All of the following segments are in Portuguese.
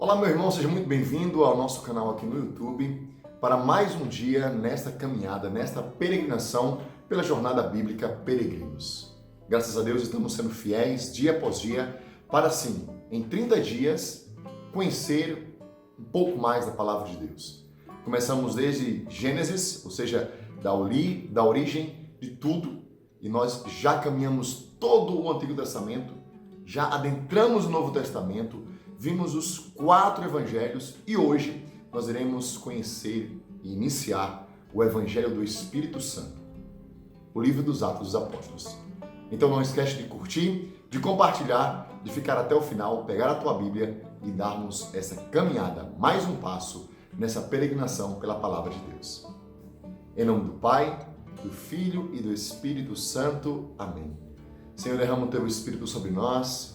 Olá, meu irmão, seja muito bem-vindo ao nosso canal aqui no YouTube para mais um dia nesta caminhada, nesta peregrinação pela jornada bíblica Peregrinos. Graças a Deus estamos sendo fiéis dia após dia para, assim, em 30 dias, conhecer um pouco mais da Palavra de Deus. Começamos desde Gênesis, ou seja, da origem de tudo, e nós já caminhamos todo o Antigo Testamento, já adentramos o Novo Testamento, vimos os 4 evangelhos e hoje nós iremos conhecer e iniciar o Evangelho do Espírito Santo, o livro dos Atos dos Apóstolos. Então não esquece de curtir, de compartilhar, de ficar até o final, pegar a tua Bíblia e darmos essa caminhada, mais um passo nessa peregrinação pela Palavra de Deus. Em nome do Pai, do Filho e do Espírito Santo. Amém. Senhor, derrama o teu Espírito sobre nós,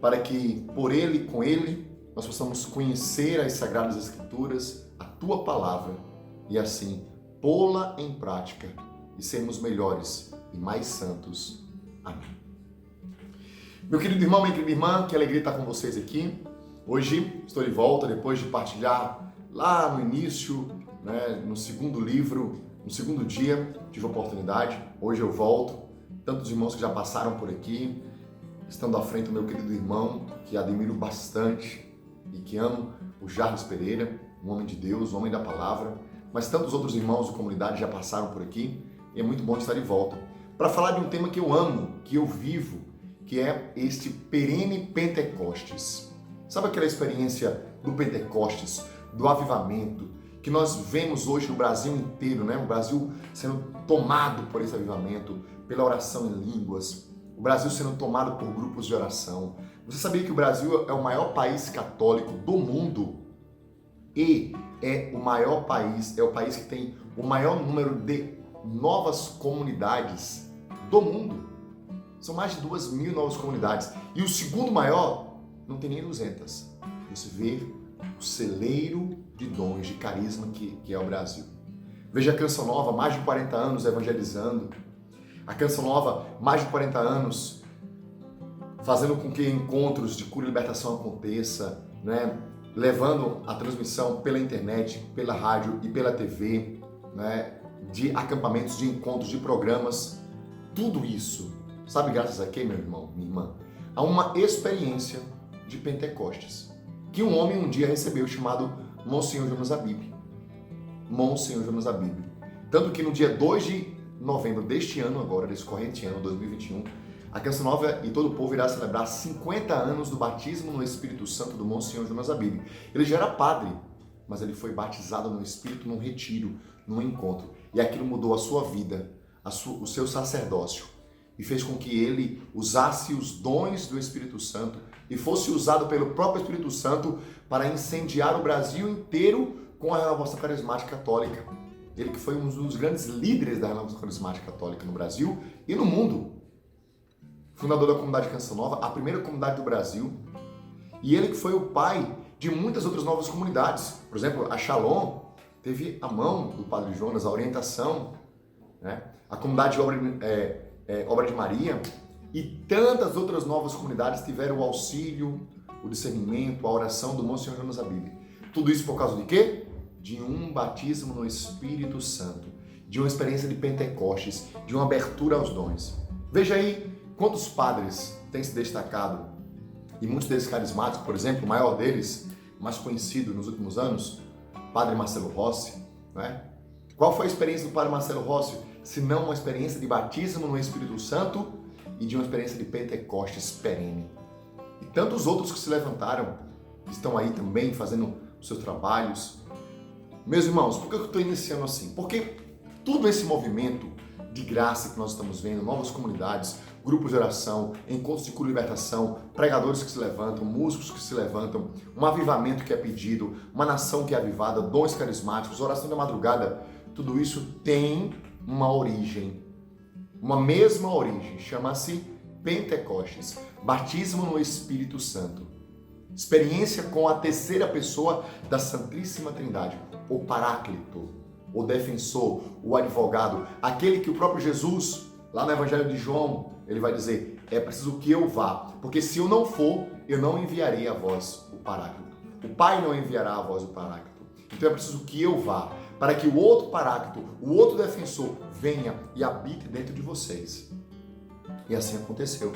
para que por ele e com ele nós possamos conhecer as Sagradas Escrituras, a tua palavra, e assim pô-la em prática e sermos melhores e mais santos. Amém. Meu querido irmão, minha querida irmã, que alegria estar com vocês aqui. Hoje estou de volta depois de partilhar lá no início, no segundo livro, no segundo dia, tive a oportunidade. Hoje eu volto. Tantos irmãos que já passaram por aqui, estando à frente do meu querido irmão, que admiro bastante e que amo, o Jarvis Pereira, um homem de Deus, um homem da palavra, mas tantos outros irmãos da comunidade já passaram por aqui e é muito bom estar de volta para falar de um tema que eu amo, que eu vivo, que é este perene Pentecostes. Sabe aquela experiência do Pentecostes, do avivamento, que nós vemos hoje no Brasil inteiro, O Brasil sendo tomado por esse avivamento, pela oração em línguas, o Brasil sendo tomado por grupos de oração. Você sabia que o Brasil é o maior país católico do mundo? E é o país que tem o maior número de novas comunidades do mundo. São mais de 2.000 novas comunidades. E o segundo maior não tem nem 200. Você vê o celeiro de dons, de carisma que é o Brasil. Veja a Canção Nova, mais de 40 anos evangelizando. A Canção Nova, mais de 40 anos, fazendo com que encontros de cura e libertação aconteça, levando a transmissão pela internet, pela rádio e pela TV, de acampamentos, de encontros, de programas. Tudo isso, sabe graças a quê, meu irmão, minha irmã? A uma experiência de Pentecostes, que um homem um dia recebeu, chamado Monsenhor Jonas Abib. Monsenhor Jonas Abib. Tanto que no dia 2 de novembro deste ano agora, desse corrente ano, 2021, a Canção Nova e todo o povo irá celebrar 50 anos do batismo no Espírito Santo do Monsenhor Jonas Abib. Ele já era padre, mas ele foi batizado no Espírito num retiro, num encontro. E aquilo mudou a sua vida, o seu sacerdócio, e fez com que ele usasse os dons do Espírito Santo e fosse usado pelo próprio Espírito Santo para incendiar o Brasil inteiro com a renovação carismática católica. Ele que foi um dos grandes líderes da renovação carismática católica no Brasil e no mundo. Fundador da comunidade Canção Nova, a primeira comunidade do Brasil. E ele que foi o pai de muitas outras novas comunidades. Por exemplo, a Shalom teve a mão do Padre Jonas, a orientação. A comunidade Obra de Maria e tantas outras novas comunidades tiveram o auxílio, o discernimento, a oração do Monsenhor Jonas Abib. Tudo isso por causa de quê? De um batismo no Espírito Santo, de uma experiência de Pentecostes, de uma abertura aos dons. Veja aí quantos padres têm se destacado, e muitos deles carismáticos. Por exemplo, o maior deles, mais conhecido nos últimos anos, Padre Marcelo Rossi. Qual foi a experiência do Padre Marcelo Rossi? Se não uma experiência de batismo no Espírito Santo e de uma experiência de Pentecostes perene. E tantos outros que se levantaram, que estão aí também fazendo os seus trabalhos. Meus irmãos, por que eu estou iniciando assim? Porque todo esse movimento de graça que nós estamos vendo, novas comunidades, grupos de oração, encontros de cura e libertação, pregadores que se levantam, músicos que se levantam, um avivamento que é pedido, uma nação que é avivada, dons carismáticos, oração da madrugada, tudo isso tem uma origem, uma mesma origem, chama-se Pentecostes, batismo no Espírito Santo. Experiência com a terceira pessoa da Santíssima Trindade, o Paráclito, o defensor, o advogado, aquele que o próprio Jesus, lá no Evangelho de João, ele vai dizer, é preciso que eu vá, porque se eu não for, eu não enviarei a vós o Paráclito. O Pai não enviará a vós o Paráclito. Então é preciso que eu vá, para que o outro Paráclito, o outro defensor, venha e habite dentro de vocês. E assim aconteceu.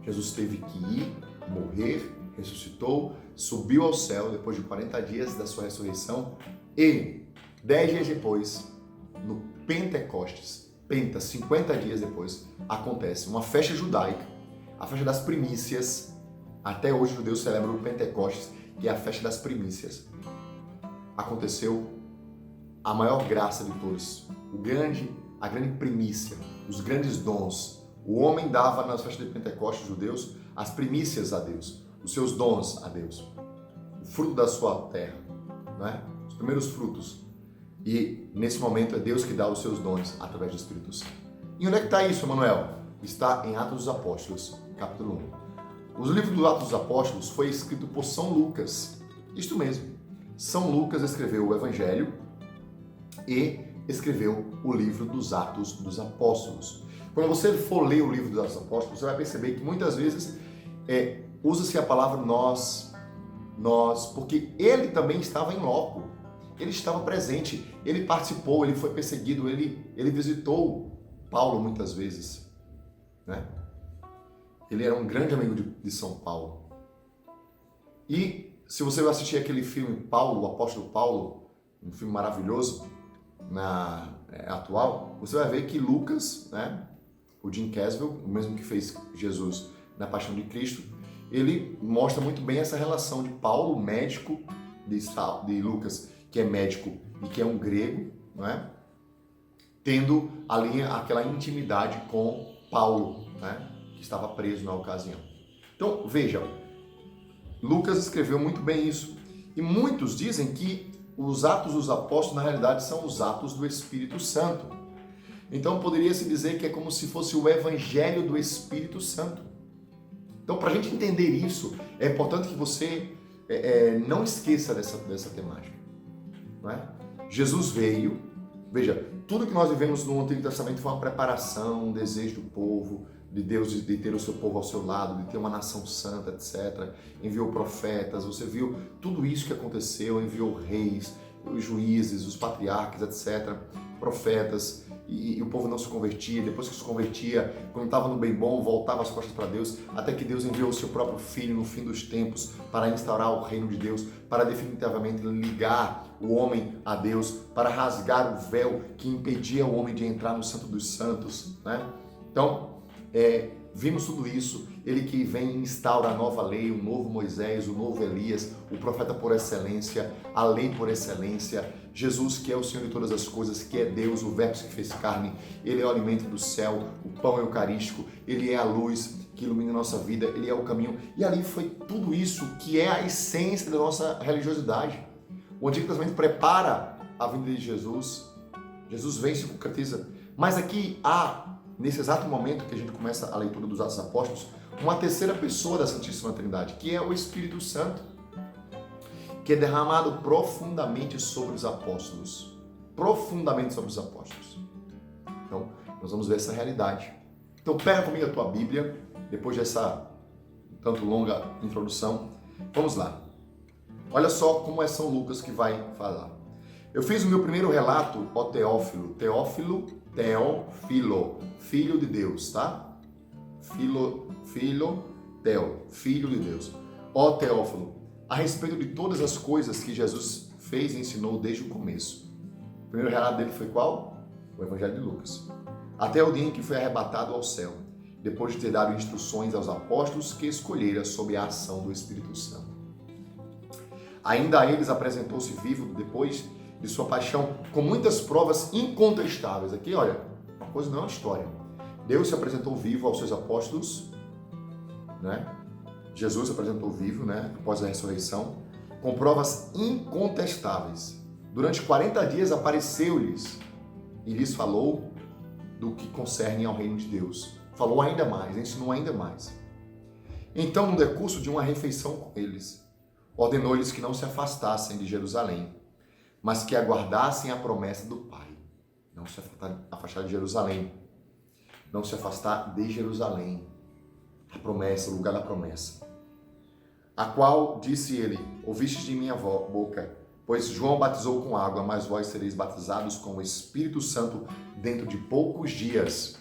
Jesus teve que ir, morrer, ressuscitou, subiu ao céu depois de 40 dias da sua ressurreição e 10 dias depois, no Pentecostes, 50 dias depois, acontece uma festa judaica, a festa das primícias. Até hoje os judeus celebram o Pentecostes, que é a festa das primícias. Aconteceu a maior graça de todos, a grande primícia, os grandes dons. O homem dava nas festas de Pentecostes, judeus, as primícias a Deus, os seus dons a Deus, o fruto da sua terra, não é? Os primeiros frutos. E nesse momento é Deus que dá os seus dons através do Espírito Santo. E onde é que está isso, Emanuel? Está em Atos dos Apóstolos, capítulo 1. O livro dos Atos dos Apóstolos foi escrito por São Lucas. Isto mesmo. São Lucas escreveu o Evangelho e escreveu o livro dos Atos dos Apóstolos. Quando você for ler o livro dos Atos dos Apóstolos, você vai perceber que muitas vezes usa-se a palavra nós, porque ele também estava em loco. Ele estava presente, ele participou, ele foi perseguido, ele visitou Paulo muitas vezes, né? Ele era um grande amigo de São Paulo. E se você vai assistir aquele filme Paulo, o Apóstolo Paulo, um filme maravilhoso, atual, você vai ver que Lucas, né, o Jim Caswell, o mesmo que fez Jesus na Paixão de Cristo, ele mostra muito bem essa relação de Paulo, médico, de Lucas, que é médico e que é um grego, não é? Tendo ali aquela intimidade com Paulo, né, que estava preso na ocasião. Então, veja, Lucas escreveu muito bem isso. E muitos dizem que os Atos dos Apóstolos, na realidade, são os Atos do Espírito Santo. Então, poderia-se dizer que é como se fosse o Evangelho do Espírito Santo. Então, para a gente entender isso, é importante que você não esqueça dessa temática. Não é? Jesus veio, veja, tudo que nós vivemos no Antigo Testamento foi uma preparação, um desejo do povo, de Deus de ter o seu povo ao seu lado, de ter uma nação santa, etc. Enviou profetas, você viu tudo isso que aconteceu, enviou reis, os juízes, os patriarcas, etc., profetas, e o povo não se convertia. Depois que se convertia, quando estava no bem bom, voltava as costas para Deus, até que Deus enviou o seu próprio Filho no fim dos tempos para instaurar o reino de Deus, para definitivamente ligar o homem a Deus, para rasgar o véu que impedia o homem de entrar no Santo dos Santos, né? Então, vimos tudo isso. Ele que vem e instaura a nova lei, o novo Moisés, o novo Elias, o profeta por excelência, a lei por excelência, Jesus que é o Senhor de todas as coisas, que é Deus, o verbo que fez carne, ele é o alimento do céu, o pão eucarístico, ele é a luz que ilumina a nossa vida, ele é o caminho. E ali foi tudo isso que é a essência da nossa religiosidade. O Antigo Testamento prepara a vinda de Jesus, Jesus vem e se concretiza. Mas aqui há, nesse exato momento que a gente começa a leitura dos Atos dos Apóstolos, uma terceira pessoa da Santíssima Trindade, que é o Espírito Santo, que é derramado profundamente sobre os apóstolos. Profundamente sobre os apóstolos. Então, nós vamos ver essa realidade. Então, pega comigo a tua Bíblia, depois dessa tanto longa introdução. Vamos lá. Olha só como é São Lucas que vai falar. Eu fiz o meu primeiro relato, ó Teófilo, filho de Deus, tá? Filho de Deus. Ó Teófilo, a respeito de todas as coisas que Jesus fez e ensinou desde o começo. O primeiro relato dele foi qual? O Evangelho de Lucas. Até o dia em que foi arrebatado ao céu, depois de ter dado instruções aos apóstolos que escolhera sob a ação do Espírito Santo. Ainda a eles apresentou-se vivo depois de sua paixão, com muitas provas incontestáveis. Aqui, olha, uma coisa não é uma história. Deus se apresentou vivo aos seus apóstolos, né? Jesus se apresentou vivo, né? Após a ressurreição, com provas incontestáveis. Durante 40 dias apareceu-lhes e lhes falou do que concerne ao reino de Deus. Falou ainda mais, ensinou ainda mais. Então, no decurso de uma refeição com eles, ordenou-lhes que não se afastassem de Jerusalém, mas que aguardassem a promessa do Pai. Não se afastar de Jerusalém. Não se afastar de Jerusalém. A promessa, o lugar da promessa. a qual disse ele, ouvistes de minha boca, pois João batizou com água, mas vós sereis batizados com o Espírito Santo dentro de poucos dias.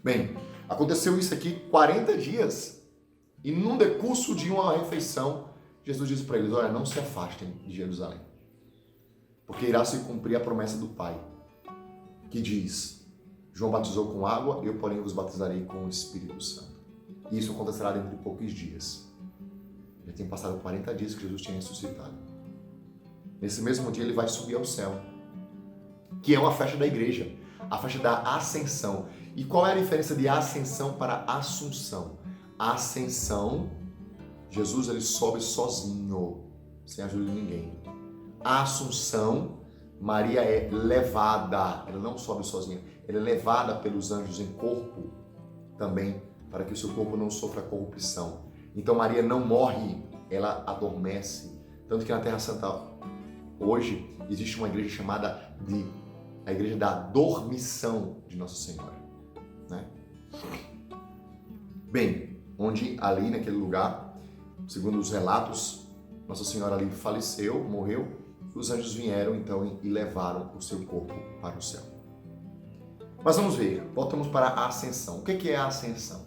Bem, aconteceu isso aqui 40 dias, e num decurso de uma refeição, Jesus disse para eles, olha, não se afastem de Jerusalém, porque irá se cumprir a promessa do Pai, que diz, João batizou com água, eu, porém, vos batizarei com o Espírito Santo. E isso acontecerá dentro de poucos dias. Já tinha passado 40 dias que Jesus tinha ressuscitado. Nesse mesmo dia ele vai subir ao céu, que é uma festa da igreja, a festa da ascensão. E qual é a diferença de ascensão para assunção? A ascensão, Jesus ele sobe sozinho, sem ajuda de ninguém. A assunção, Maria é levada, ela não sobe sozinha, ela é levada pelos anjos em corpo também, para que o seu corpo não sofra corrupção. Então Maria não morre, ela adormece. Tanto que na Terra Santa, hoje, existe uma igreja chamada de a Igreja da Dormição de Nossa Senhora. Né? Bem, onde ali naquele lugar, segundo os relatos, Nossa Senhora ali faleceu, morreu, os anjos vieram então e levaram o seu corpo para o céu. Mas vamos ver, voltamos para a ascensão. O que é a ascensão?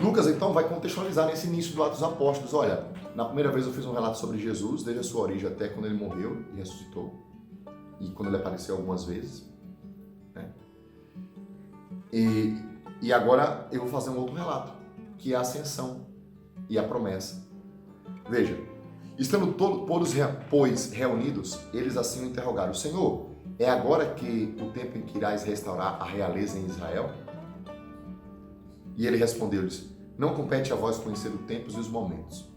Lucas então vai contextualizar nesse início do Atos dos Apóstolos. Olha, na primeira vez eu fiz um relato sobre Jesus, desde a sua origem até quando ele morreu e ressuscitou, e quando ele apareceu algumas vezes. Né? E agora eu vou fazer um outro relato, que é a ascensão e a promessa. Veja, estando todos, pois, reunidos, eles assim o interrogaram, Senhor, é agora que o tempo em que irás restaurar a realeza em Israel? E ele respondeu-lhes, não compete a vós conhecer os tempos e os momentos,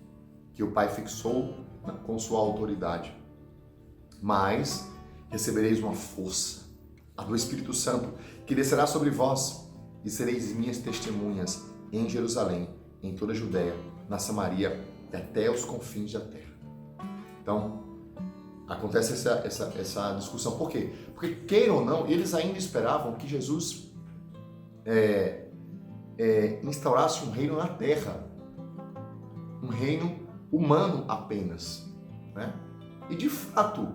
que o Pai fixou com sua autoridade, mas recebereis uma força, a do Espírito Santo, que descerá sobre vós, e sereis minhas testemunhas em Jerusalém, em toda a Judéia, na Samaria e até os confins da terra. Então, acontece essa discussão. Por quê? Porque, queiram ou não, eles ainda esperavam que Jesus instaurasse um reino na terra, um reino humano apenas. Né? E, de fato,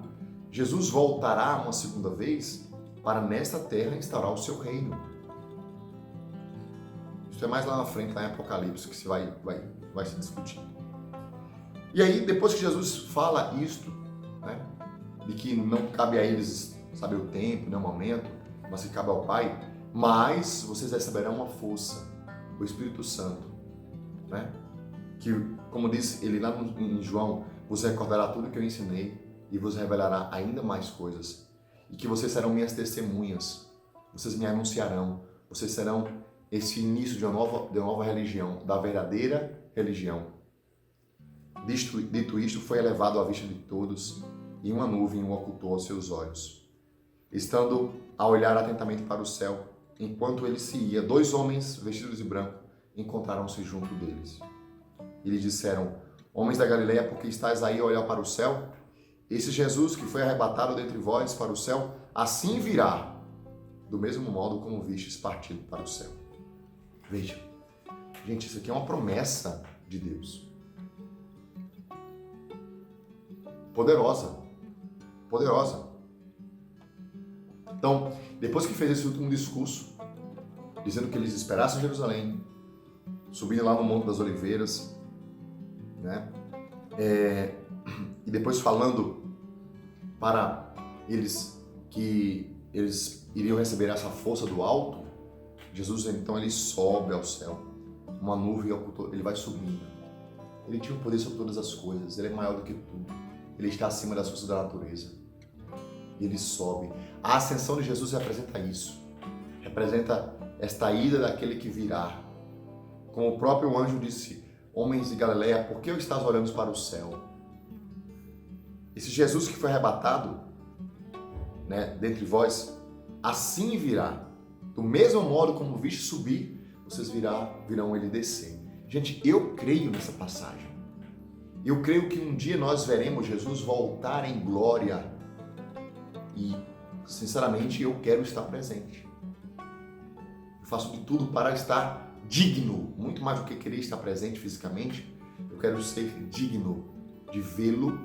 Jesus voltará uma segunda vez para, nesta terra, instaurar o seu reino. Isso é mais lá na frente, lá em Apocalipse, que se vai se discutir. E aí, depois que Jesus fala isto, né, de que não cabe a eles saber o tempo, nem o momento, mas que cabe ao Pai, mas vocês receberão uma força, o Espírito Santo, né, que, como disse ele lá em João, vos recordará tudo que eu ensinei e vos revelará ainda mais coisas, e que vocês serão minhas testemunhas, vocês me anunciarão, vocês serão esse início de uma nova religião, da verdadeira religião. Dito isto, foi elevado à vista de todos, e uma nuvem o ocultou aos seus olhos. Estando a olhar atentamente para o céu, enquanto ele se ia, 2 homens vestidos de branco encontraram-se junto deles. E lhe disseram, homens da Galileia, por que estáis aí a olhar para o céu? Esse Jesus que foi arrebatado dentre vós para o céu, assim virá, do mesmo modo como vistes partido para o céu. Veja, gente, isso aqui é uma promessa de Deus. Poderosa. Poderosa. Então, depois que fez esse último discurso, dizendo que eles esperassem Jerusalém, subindo lá no Monte das Oliveiras, né? E depois falando para eles que eles iriam receber essa força do alto, Jesus então ele sobe ao céu, uma nuvem ocultou, ele vai subindo. Ele tinha o poder sobre todas as coisas, ele é maior do que tudo, ele está acima das forças da natureza. E ele sobe. A ascensão de Jesus representa isso, representa esta ida daquele que virá. Como o próprio anjo disse, homens de Galileia, por que estás olhando para o céu? Esse Jesus que foi arrebatado, né, dentre vós, assim virá. Do mesmo modo como viste subir, vocês virão ele descer. Gente, eu creio nessa passagem. Eu creio que um dia nós veremos Jesus voltar em glória. E, sinceramente, eu quero estar presente. Eu faço de tudo para estar digno, muito mais do que querer estar presente fisicamente. Eu Eu quero ser digno de vê-lo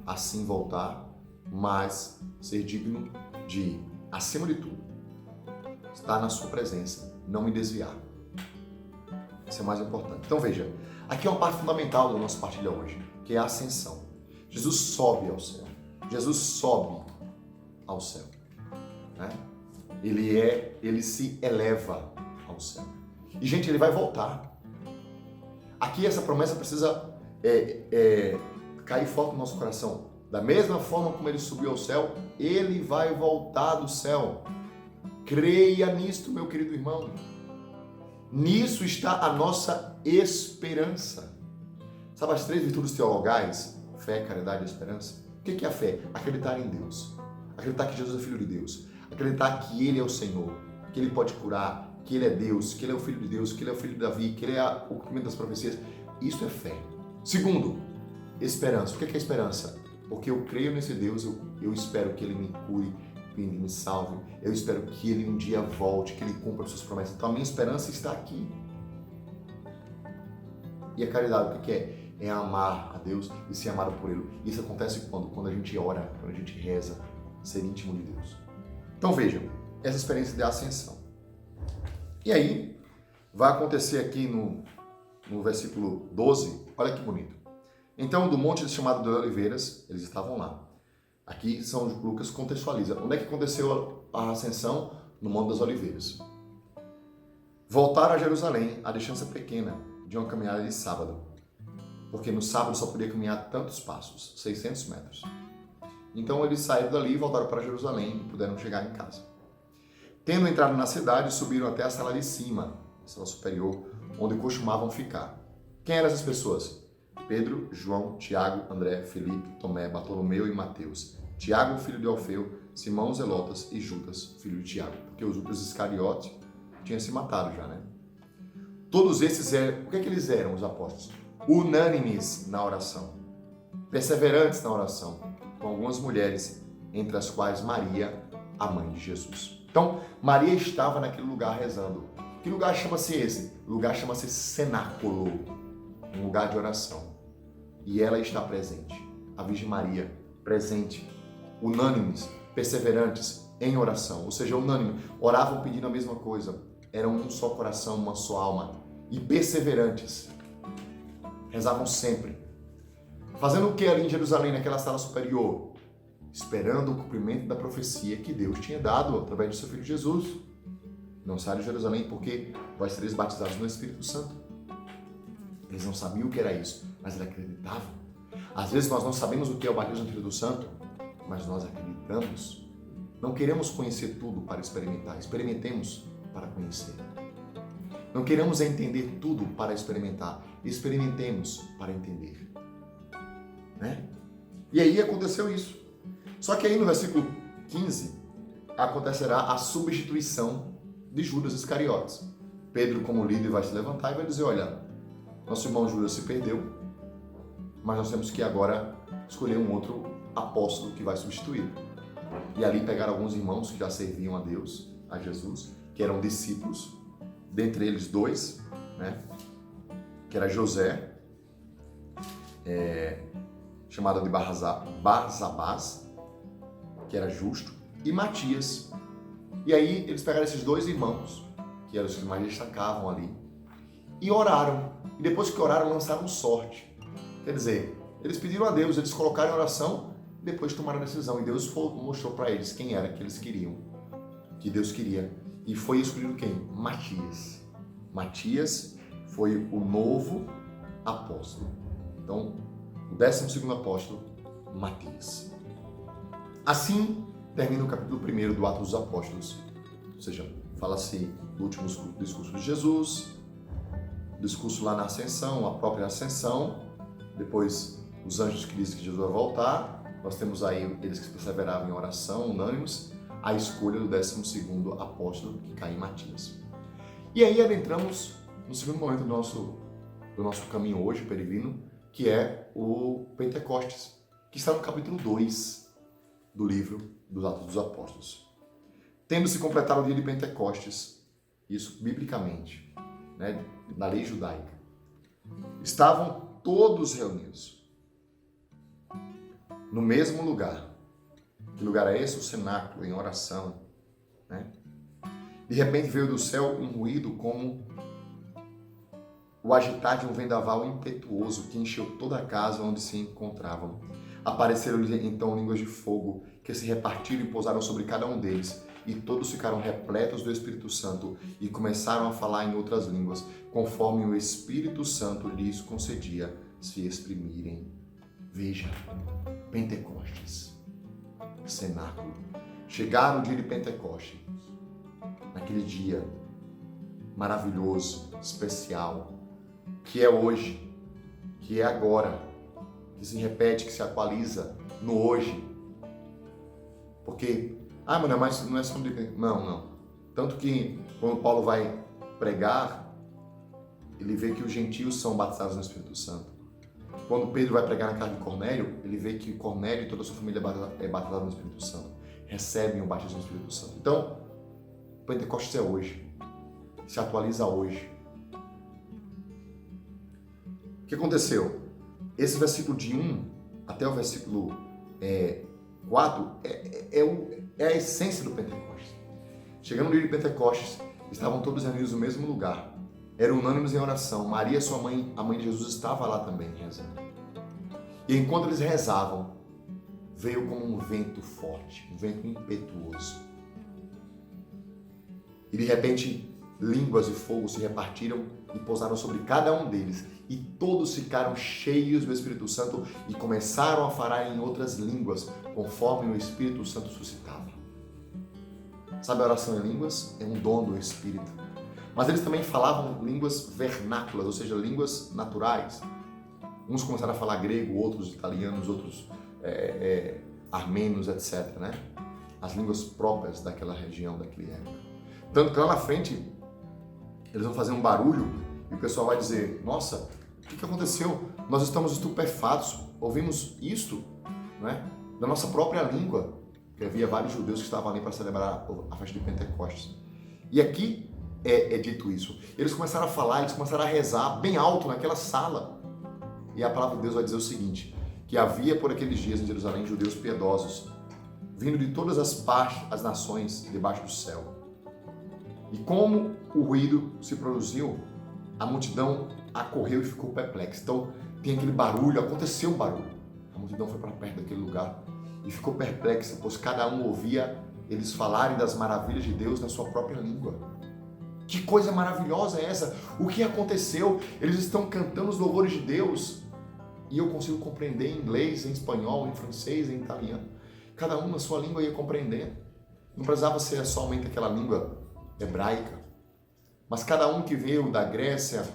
assim voltar, mas ser digno de, acima de tudo, estar na sua presença, não me desviar. Isso é o mais importante. Então veja, aqui é uma parte fundamental da nossa partilha hoje, que é a ascensão. Jesus sobe ao céu. Jesus sobe ao céu. Né? Ele se eleva ao céu. E gente, ele vai voltar. Aqui essa promessa precisa cair forte no nosso coração. Da mesma forma como ele subiu ao céu, ele vai voltar do céu. Creia nisto, meu querido irmão. Nisso está a nossa esperança. Sabe as 3 virtudes teologais? Fé, caridade e esperança. O que é a fé? Acreditar em Deus. Acreditar que Jesus é Filho de Deus. Acreditar que Ele é o Senhor. Que Ele pode curar. Que Ele é Deus. Que Ele é o Filho de Deus. Que Ele é o Filho de Davi. Que Ele é o cumprimento das profecias. Isso é fé. Segundo, esperança. O que é esperança? Porque eu creio nesse Deus, eu espero que Ele me cure, que Ele me salve. Eu espero que Ele um dia volte, que Ele cumpra as suas promessas. Então a minha esperança está aqui. E a caridade, o que é? É amar a Deus e ser amado por Ele. Isso acontece quando a gente ora, quando a gente reza, ser íntimo de Deus. Então vejam, essa experiência de ascensão. E aí, vai acontecer aqui no versículo 12, olha que bonito. Então, do monte chamado de Oliveiras, eles estavam lá. Aqui São Lucas contextualiza. Onde é que aconteceu a ascensão? No Monte das Oliveiras. Voltaram a Jerusalém, a distância pequena de uma caminhada de sábado. Porque no sábado só podia caminhar tantos passos, 600 metros. Então eles saíram dali e voltaram para Jerusalém e puderam chegar em casa. Tendo entrado na cidade, subiram até a sala de cima, a sala superior, onde costumavam ficar. Quem eram essas pessoas? Pedro, João, Tiago, André, Felipe, Tomé, Bartolomeu e Mateus. Tiago, filho de Alfeu, Simão Zelotas e Judas, filho de Tiago. Porque os outros Iscariote tinham se matado já, né? Todos esses eram... O que eles eram, os apóstolos? Unânimes na oração. Perseverantes na oração. Com algumas mulheres, entre as quais Maria, a mãe de Jesus. Então, Maria estava naquele lugar rezando. Que lugar chama-se esse? O lugar chama-se cenáculo. Um lugar de oração. E ela está presente. A Virgem Maria, presente. Unânimes, perseverantes em oração. Ou seja, unânime. Oravam pedindo a mesma coisa. Eram um só coração, uma só alma. E perseverantes. Rezavam sempre. Fazendo o que ali em Jerusalém, naquela sala superior? Esperando o cumprimento da profecia que Deus tinha dado através do seu Filho Jesus. Não sai de Jerusalém porque vós sereis batizados no Espírito Santo. Eles não sabiam o que era isso, mas eles acreditavam. Às vezes nós não sabemos o que é o batismo no Espírito Santo, mas nós acreditamos. Não queremos conhecer tudo para experimentar. Experimentemos para conhecer. Não queremos entender tudo para experimentar. Experimentemos para entender. Né? E aí aconteceu isso. Só que aí no versículo 15 acontecerá a substituição de Judas Iscariotes. Pedro, como líder, vai se levantar e vai dizer: olha, nosso irmão Judas se perdeu, mas nós temos que agora escolher um outro apóstolo que vai substituí-lo. E ali pegaram alguns irmãos que já serviam a Deus, a Jesus, que eram discípulos, dentre eles 2, né? Que era José, chamado de Barsabás, que era justo, e Matias. E aí eles pegaram esses 2 irmãos, que eram os que mais destacavam ali, e oraram. E depois que oraram, lançaram sorte. Quer dizer, eles pediram a Deus, eles colocaram em oração, e depois tomaram a decisão. E Deus mostrou para eles quem era que eles queriam, que Deus queria. E foi escolhido quem? Matias. Matias foi o novo apóstolo. Então, o 12º apóstolo, Matias. Assim, termina o capítulo 1 do Atos dos Apóstolos. Ou seja, fala-se do último discurso de Jesus, discurso lá na Ascensão, a própria Ascensão, depois os anjos que dizem que Jesus vai voltar, nós temos aí eles que perseveravam em oração, unânimes, a escolha do 12º apóstolo, que cai em Matias. E aí adentramos no segundo momento do nosso caminho hoje, peregrino, que é o Pentecostes, que está no capítulo 2 do livro dos Atos dos Apóstolos. Tendo se completado o dia de Pentecostes, isso biblicamente, né, na lei judaica, estavam todos reunidos no mesmo lugar. Que lugar é esse? O cenáculo, em oração, né? De repente veio do céu um ruído como o agitar de um vendaval impetuoso que encheu toda a casa onde se encontravam. Apareceram-lhe então línguas de fogo que se repartiram e pousaram sobre cada um deles, e todos ficaram repletos do Espírito Santo e começaram a falar em outras línguas, conforme o Espírito Santo lhes concedia se exprimirem. Veja, Pentecostes, cenáculo. Chegaram o dia de Pentecostes, naquele dia maravilhoso, especial, que é hoje, que é agora, que se repete, que se atualiza no hoje. Porque, mas não é sobre... Não. Tanto que quando Paulo vai pregar, ele vê que os gentios são batizados no Espírito Santo. Quando Pedro vai pregar na casa de Cornélio, ele vê que Cornélio e toda a sua família é batizada no Espírito Santo. Recebem o batismo no Espírito Santo. Então, o Pentecostes é hoje. Se atualiza hoje. O que aconteceu? Esse versículo de 1 até o versículo 4 é a essência do Pentecostes. Chegando no dia de Pentecostes, estavam todos reunidos no mesmo lugar. Eram unânimes em oração. Maria, sua mãe, a mãe de Jesus, estava lá também rezando. E enquanto eles rezavam, veio como um vento forte, um vento impetuoso. E de repente, línguas de fogo se repartiram e pousaram sobre cada um deles. E todos ficaram cheios do Espírito Santo e começaram a falar em outras línguas, conforme o Espírito Santo suscitava. Sabe, a oração em línguas é um dom do Espírito. Mas eles também falavam línguas vernáculas, ou seja, línguas naturais. Uns começaram a falar grego, outros italianos, outros armênios, etc., né? As línguas próprias daquela região, daquela época. Tanto que lá na frente, eles vão fazer um barulho e o pessoal vai dizer: nossa, o que aconteceu? Nós estamos estupefatos, ouvimos isto, né? Da nossa própria língua. Porque havia vários judeus que estavam ali para celebrar a festa de Pentecostes. E aqui é dito isso. Eles começaram a falar, eles começaram a rezar bem alto naquela sala. E a palavra de Deus vai dizer o seguinte, que havia por aqueles dias em Jerusalém judeus piedosos, vindo de todas as partes, as nações debaixo do céu. E como o ruído se produziu, a multidão acorreu e ficou perplexa. Então tem aquele barulho, aconteceu um barulho. A multidão foi para perto daquele lugar e ficou perplexa, pois cada um ouvia eles falarem das maravilhas de Deus na sua própria língua. Que coisa maravilhosa é essa? O que aconteceu? Eles estão cantando os louvores de Deus e eu consigo compreender em inglês, em espanhol, em francês, em italiano. Cada um na sua língua ia compreender. Não precisava ser somente aquela língua hebraica, mas cada um que veio da Grécia,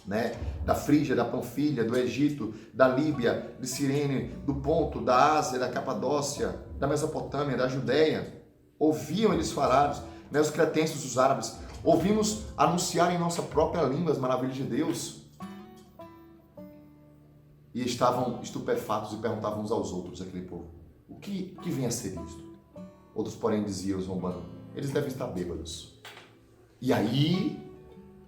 né, da Frígia, da Panfilha, do Egito, da Líbia, de Cirene, do Ponto, da Ásia, da Capadócia, da Mesopotâmia, da Judéia, ouviam eles falar, né, os cretenses, os árabes, ouvimos anunciar em nossa própria língua as maravilhas de Deus e estavam estupefatos e perguntavam uns aos outros, aquele povo, o que vem a ser isto? Outros, porém, diziam, os rombanos, eles devem estar bêbados. E aí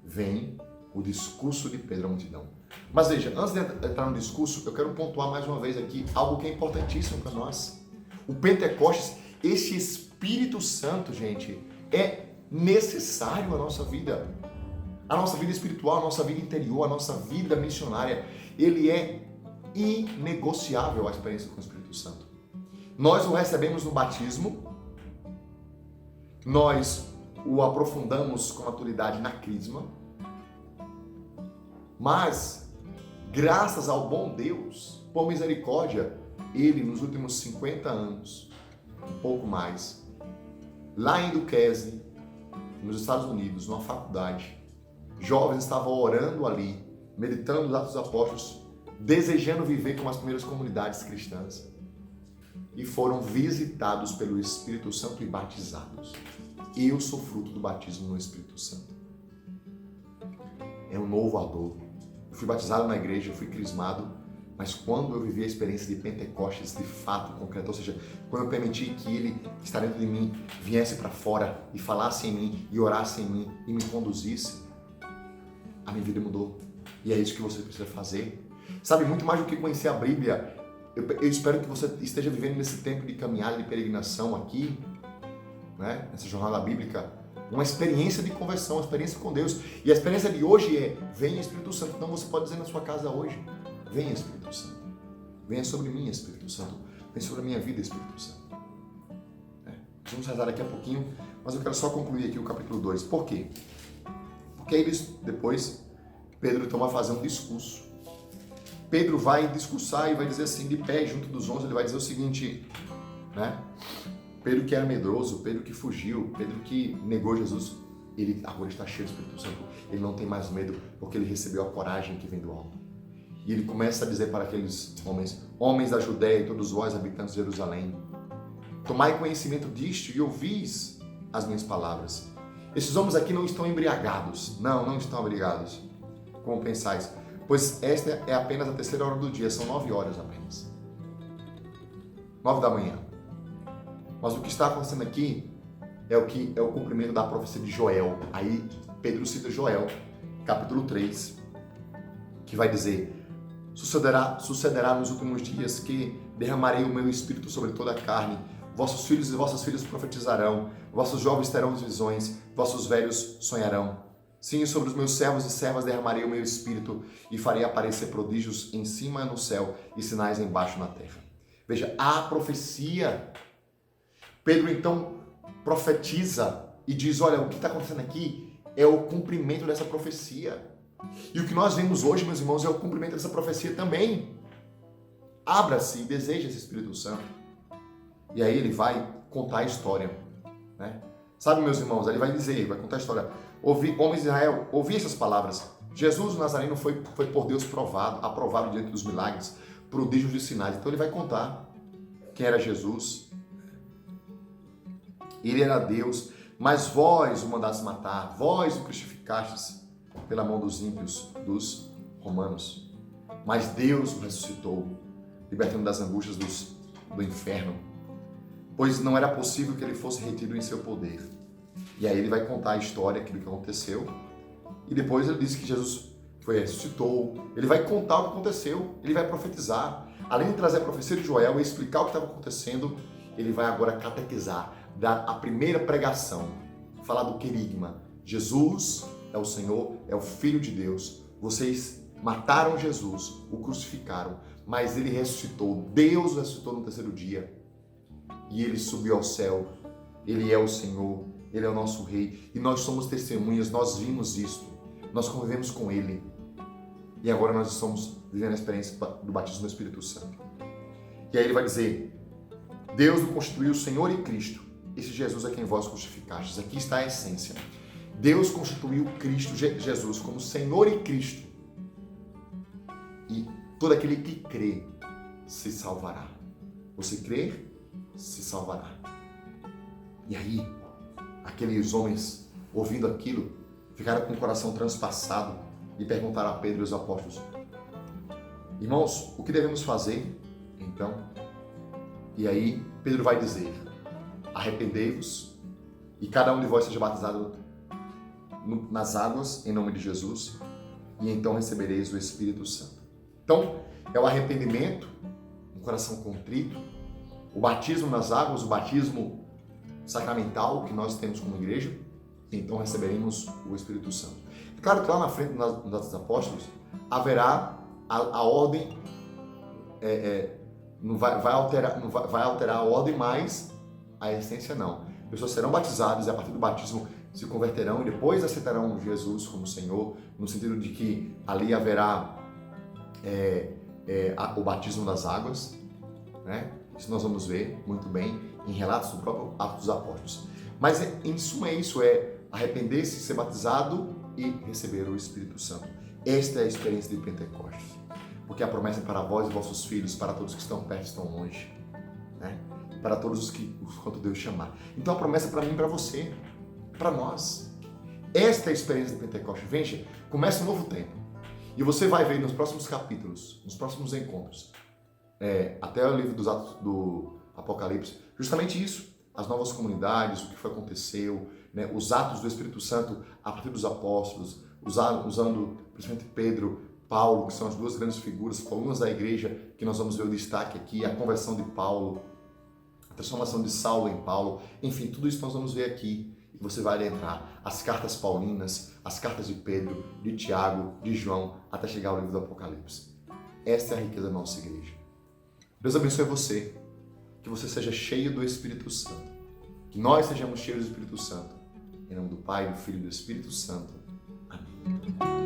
vem o discurso de Pedro à multidão. Mas veja, antes de entrar no discurso, eu quero pontuar mais uma vez aqui algo que é importantíssimo para nós. O Pentecostes, esse Espírito Santo, gente, é necessário à nossa vida. A nossa vida espiritual, a nossa vida interior, a nossa vida missionária. Ele é inegociável a experiência com o Espírito Santo. Nós o recebemos no batismo, nós o aprofundamos com maturidade na crisma, mas, graças ao bom Deus, por misericórdia, Ele, nos últimos 50 anos, um pouco mais, lá em Duquesne, nos Estados Unidos, numa faculdade, jovens estavam orando ali, meditando os Atos dos Apóstolos, desejando viver como as primeiras comunidades cristãs, e foram visitados pelo Espírito Santo e batizados. Eu sou fruto do batismo no Espírito Santo. É um novo ardor. Eu fui batizado na igreja, eu fui crismado, mas quando eu vivi a experiência de Pentecostes de fato, concreto, ou seja, quando eu permiti que Ele, que está dentro de mim, viesse para fora e falasse em mim, e orasse em mim, e me conduzisse, a minha vida mudou. E é isso que você precisa fazer. Sabe, muito mais do que conhecer a Bíblia, eu espero que você esteja vivendo nesse tempo de caminhada, de peregrinação aqui, né? Nessa jornada bíblica, uma experiência de conversão, uma experiência com Deus. E a experiência de hoje é: venha Espírito Santo. Então você pode dizer na sua casa hoje: venha Espírito Santo. Venha sobre mim, Espírito Santo. Venha sobre a minha vida, Espírito Santo. Vamos rezar daqui a pouquinho, mas eu quero só concluir aqui o capítulo 2. Por quê? Porque aí depois Pedro então vai fazer um discurso. Pedro vai discursar e vai dizer assim, de pé, junto dos 11, ele vai dizer o seguinte, né? Pedro que era medroso, Pedro que fugiu, Pedro que negou Jesus, ele agora está cheio do Espírito Santo. Ele não tem mais medo, porque ele recebeu a coragem que vem do alto. E ele começa a dizer para aqueles homens da Judéia e todos vós, habitantes de Jerusalém, tomai conhecimento disto e ouvis as minhas palavras. Esses homens aqui não estão embriagados. Não estão embriagados. Como pensais? Pois esta é apenas a terceira hora do dia. São 9 horas apenas. 9 da manhã. Mas o que está acontecendo aqui é o cumprimento da profecia de Joel. Aí Pedro cita Joel, capítulo 3, que vai dizer: sucederá nos últimos dias que derramarei o meu espírito sobre toda a carne. Vossos filhos e vossas filhas profetizarão, vossos jovens terão visões, vossos velhos sonharão. Sim, sobre os meus servos e servas derramarei o meu espírito e farei aparecer prodígios em cima no céu e sinais embaixo na terra. Veja, a profecia. Pedro então profetiza e diz, olha, o que está acontecendo aqui é o cumprimento dessa profecia. E o que nós vemos hoje, meus irmãos, é o cumprimento dessa profecia também. Abra-se e deseje esse Espírito Santo. E aí ele vai contar a história, né? Sabe, meus irmãos, ele vai dizer, vai contar a história. Homens de Israel, ouvi essas palavras. Jesus o Nazareno foi por Deus aprovado diante dos milagres, prodígios e sinais. Então ele vai contar quem era Jesus. Ele era Deus, mas vós o mandastes matar, vós o crucificastes pela mão dos ímpios, dos romanos. Mas Deus o ressuscitou, libertando das angústias do inferno, pois não era possível que ele fosse retido em seu poder. E aí ele vai contar a história, aquilo que aconteceu, e depois ele diz que Jesus ressuscitou, ele vai contar o que aconteceu, ele vai profetizar. Além de trazer a profecia de Joel e explicar o que estava acontecendo, ele vai agora catequizar, dar a primeira pregação, falar do querigma. Jesus é o Senhor, é o Filho de Deus. Vocês mataram Jesus, o crucificaram, mas ele ressuscitou. Deus o ressuscitou no terceiro dia. E ele subiu ao céu. Ele é o Senhor, ele é o nosso Rei. E nós somos testemunhas, nós vimos isto. Nós convivemos com ele. E agora nós estamos vivendo a experiência do batismo do Espírito Santo. E aí ele vai dizer, Deus o constituiu Senhor e Cristo. Esse Jesus é quem vós crucificastes. Aqui está a essência. Deus constituiu Cristo, Jesus, como Senhor e Cristo. E todo aquele que crê se salvará. Você crer, se salvará. E aí, aqueles homens, ouvindo aquilo, ficaram com o coração transpassado e perguntaram a Pedro e os apóstolos, irmãos, o que devemos fazer, então? E aí, Pedro vai dizer, arrependei-vos e cada um de vós seja batizado nas águas, em nome de Jesus, e então recebereis o Espírito Santo. Então, é o arrependimento, um coração contrito, o batismo nas águas, o batismo sacramental que nós temos como igreja, e então receberemos o Espírito Santo. Claro que lá na frente dos Atos dos Apóstolos haverá a ordem, não vai alterar a ordem, mas a essência não. Pessoas serão batizadas e a partir do batismo se converterão e depois aceitarão Jesus como Senhor, no sentido de que ali haverá o batismo das águas, né? Isso nós vamos ver muito bem em relatos do próprio Atos dos Apóstolos. Mas em suma isso arrepender-se, ser batizado e receber o Espírito Santo. Esta é a experiência de Pentecostes. Porque a promessa é para vós e vossos filhos, para todos que estão perto e estão longe, né? Para todos os quanto Deus chamar. Então a promessa é para mim e para você, para nós. Esta é a experiência de Pentecostes. Veja, começa um novo tempo. E você vai ver nos próximos capítulos, nos próximos encontros, até o livro dos Atos do Apocalipse, justamente isso. As novas comunidades, o que aconteceu, né? Os atos do Espírito Santo a partir dos apóstolos, usando principalmente Pedro, Paulo, que são as duas grandes figuras, colunas da igreja, que nós vamos ver o destaque aqui, a conversão de Paulo, a transformação de Saulo em Paulo, enfim, tudo isso nós vamos ver aqui. E você vai adentrar as cartas paulinas, as cartas de Pedro, de Tiago, de João, até chegar ao livro do Apocalipse. Esta é a riqueza da nossa igreja. Deus abençoe você, que você seja cheio do Espírito Santo, que nós sejamos cheios do Espírito Santo. Em nome do Pai, do Filho e do Espírito Santo. Amém.